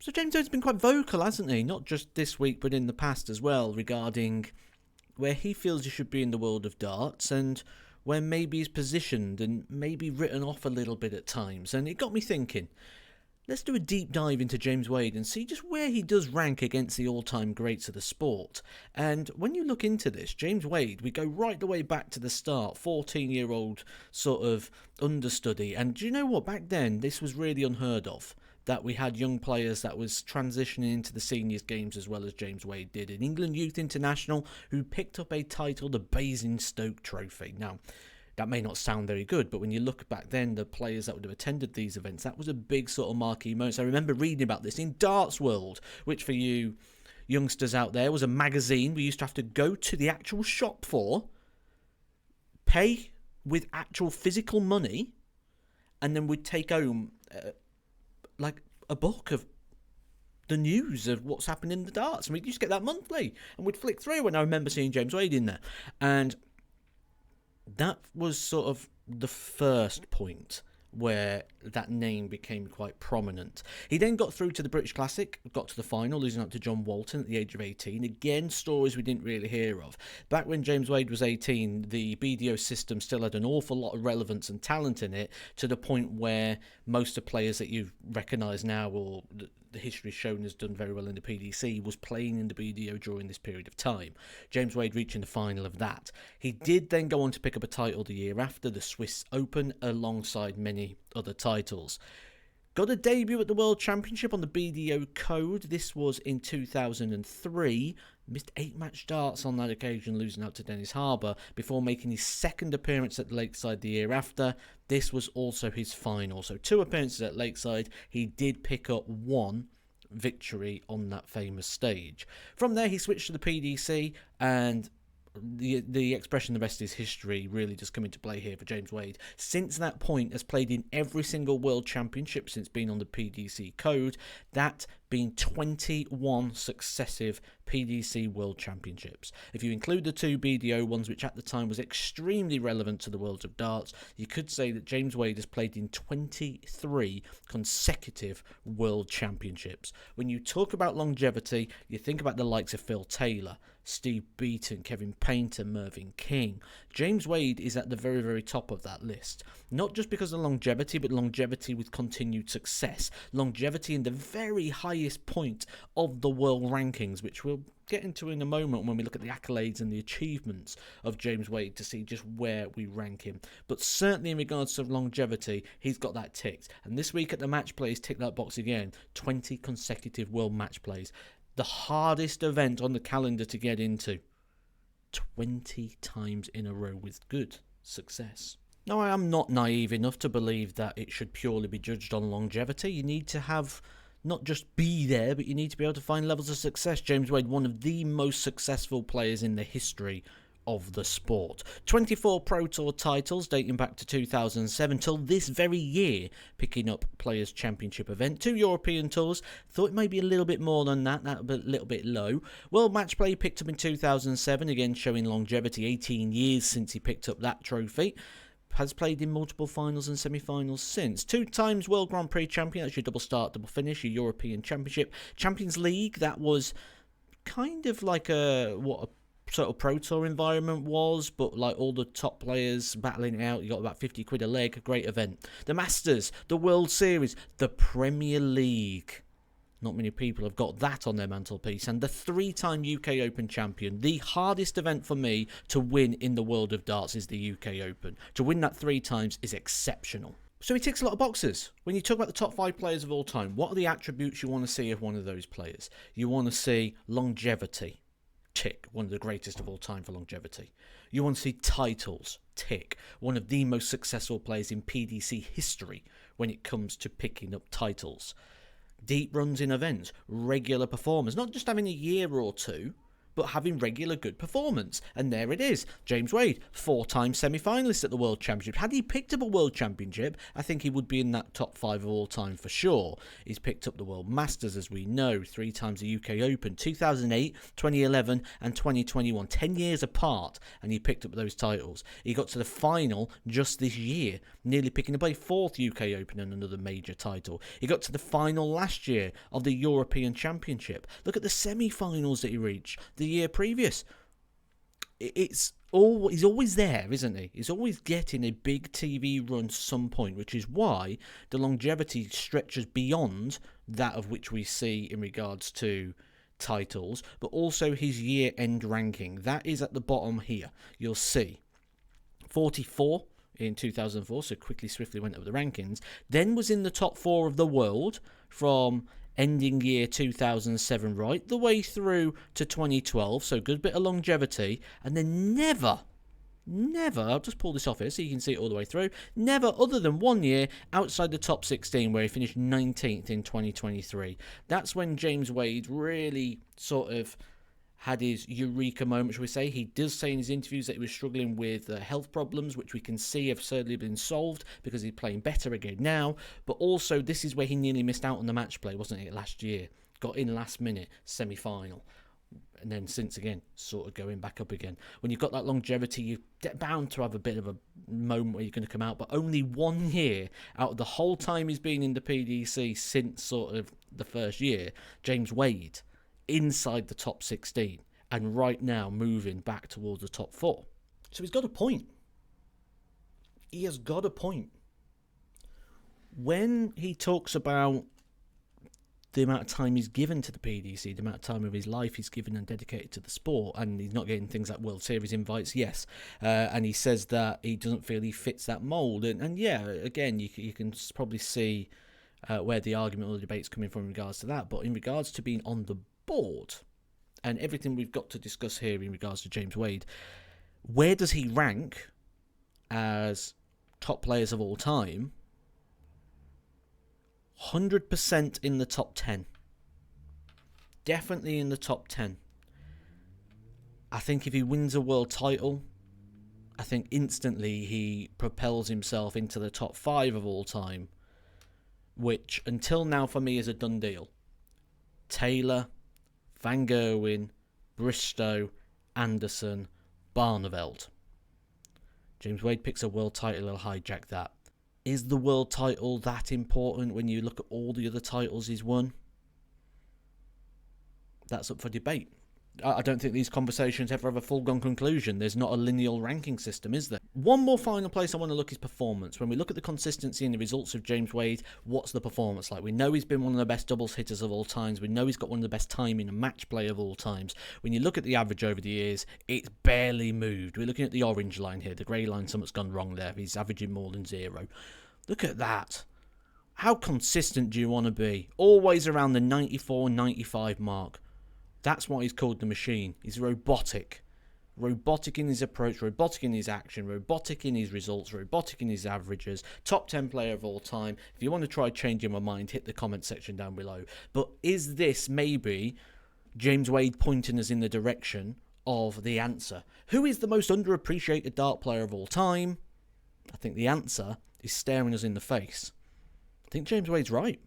So James Wade's been quite vocal, hasn't he? Not just this week, but in the past as well, regarding where he feels he should be in the world of darts and where maybe he's positioned and maybe written off a little bit at times. And it got me thinking, let's do a deep dive into James Wade and see just where he does rank against the all-time greats of the sport. And when you look into this, James Wade, we go right the way back to the start, 14-year-old sort of understudy. And do you know what? Back then, this was really unheard of, that we had young players that was transitioning into the seniors games as well as James Wade did. An England Youth International who picked up a title, the Basingstoke Trophy. Now, that may not sound very good, but when you look back then, the players that would have attended these events, that was a big sort of marquee moment. So I remember reading about this in Darts World, which for you youngsters out there was a magazine we used to have to go to the actual shop for, pay with actual physical money, and then we'd take home like a book of the news of what's happened in the darts. And we used to get that monthly, and we'd flick through, and I remember seeing James Wade in there. And that was sort of the first point where that name became quite prominent. He then got through to the British Classic, got to the final, losing out to John Walton at the age of 18. Again, stories we didn't really hear of. Back when James Wade was 18, the BDO system still had an awful lot of relevance and talent in it, to the point where most of the players that you recognise now, or the history shown has done very well in the PDC, was playing in the BDO during this period of time. James Wade reaching the final of that. He did then go on to pick up a title the year after, the Swiss Open, alongside many other titles. Got a debut at the World Championship on the BDO code. This was in 2003. Missed 8 match darts on that occasion, losing out to Dennis Harbour, before making his second appearance at Lakeside the year after. This was also his final. So 2 appearances at Lakeside. He did pick up 1 victory on that famous stage. From there, he switched to the PDC, and the expression "the rest is history" really does come into play here for James Wade. Since that point, has played in every single World Championship since being on the PDC code, that being 21 successive PDC World Championships. If you include the 2 BDO ones, which at the time was extremely relevant to the world of darts, you could say that James Wade has played in 23 consecutive World Championships. When you talk about longevity, you think about the likes of Phil Taylor, Steve Beaton, Kevin Painter, Mervyn King. James Wade is at the very, very top of that list. Not just because of longevity, but longevity with continued success. Longevity in the very highest point of the world rankings, which we'll get into in a moment when we look at the accolades and the achievements of James Wade to see just where we rank him. But certainly in regards to longevity, he's got that ticked. And this week at the match plays, ticked that box again. 20 consecutive world match plays. The hardest event on the calendar to get into. 20 times in a row with good success. Now, I am not naive enough to believe that it should purely be judged on longevity. You need to have not just be there, but you need to be able to find levels of success. James Wade, one of the most successful players in the history of the sport. 24 Pro Tour titles dating back to 2007 till this very year, picking up Players' Championship event. 2 European tours. Thought it might be a little bit more than that, a little bit low. World Match Play picked up in 2007, again showing longevity, 18 years since he picked up that trophy. Has played in multiple finals and semi-finals since. 2 times World Grand Prix champion, that's your double start, double finish, your European Championship. Champions League, that was kind of like what a sort of Pro Tour environment was, but like all the top players battling it out. You got about 50 quid a leg, great event. The Masters, the World Series, the Premier League. Not many people have got that on their mantelpiece. And the 3-time UK Open champion. The hardest event for me to win in the world of darts is the UK Open. To win that 3 times is exceptional. So he ticks a lot of boxes. When you talk about the top 5 players of all time, what are the attributes you want to see of one of those players? You want to see longevity. Tick, one of the greatest of all time for longevity. You want to see titles, tick, one of the most successful players in PDC history when it comes to picking up titles. Deep runs in events, regular performers, not just having a year or 2, but having regular good performance. And there it is. James Wade, 4-time semi-finalist at the World Championship. Had he picked up a World Championship, I think he would be in that top 5 of all time for sure. He's picked up the World Masters, as we know, 3 times the UK Open, 2008, 2011 and 2021, 10 years apart, and he picked up those titles. He got to the final just this year, nearly picking up a 4th UK Open and another major title. He got to the final last year of the European Championship. Look at the semi-finals that he reached the year previous. He's always there, isn't he? He's always getting a big TV run some point, which is why the longevity stretches beyond that of which we see in regards to titles, but also his year-end ranking. That is at the bottom here. You'll see 44 in 2004, so swiftly went up the rankings. Then was in the top 4 of the world from ending year 2007 right the way through to 2012, so good bit of longevity, and then never, I'll just pull this off here so you can see it all the way through, never other than 1 year outside the top 16 where he finished 19th in 2023. That's when James Wade really sort of had his eureka moment, shall we say. He does say in his interviews that he was struggling with health problems, which we can see have certainly been solved because he's playing better again now. But also, this is where he nearly missed out on the match play, wasn't it, last year? Got in last minute, semi-final. And then since again, sort of going back up again. When you've got that longevity, you're bound to have a bit of a moment where you're going to come out. But only 1 year out of the whole time he's been in the PDC since sort of the first year, James Wade inside the top 16 and right now moving back towards the top 4. So he's got a point. He has got a point. When he talks about the amount of time he's given to the PDC, the amount of time of his life he's given and dedicated to the sport, and he's not getting things like World Series invites, yes. And he says that he doesn't feel he fits that mould. And yeah, again, you can probably see where the argument or the debate's coming from in regards to that. But in regards to being on the board and everything we've got to discuss here in regards to James Wade, where does he rank as top players of all time? 100% in the top 10. Definitely in the top 10. I think if he wins a world title, I think instantly he propels himself into the top 5 of all time, which until now for me is a done deal. Taylor, Van Gerwen, Bristow, Anderson, Barneveld. James Wade picks a world title, he'll hijack that. Is the world title that important when you look at all the other titles he's won? That's up for debate. I don't think these conversations ever have a full-gone conclusion. There's not a lineal ranking system, is there? One more final place I want to look is performance. When we look at the consistency and the results of James Wade, what's the performance like? We know he's been one of the best doubles hitters of all times. We know he's got one of the best timing and match play of all times. When you look at the average over the years, it's barely moved. We're looking at the orange line here. The grey line, something's gone wrong there. He's averaging more than 0. Look at that. How consistent do you want to be? Always around the 94, 95 mark. That's why he's called the machine. He's robotic. Robotic in his approach, robotic in his action, robotic in his results, robotic in his averages. Top 10 player of all time. If you want to try changing my mind, hit the comment section down below. But is this maybe James Wade pointing us in the direction of the answer? Who is the most underappreciated dart player of all time? I think the answer is staring us in the face. I think James Wade's right.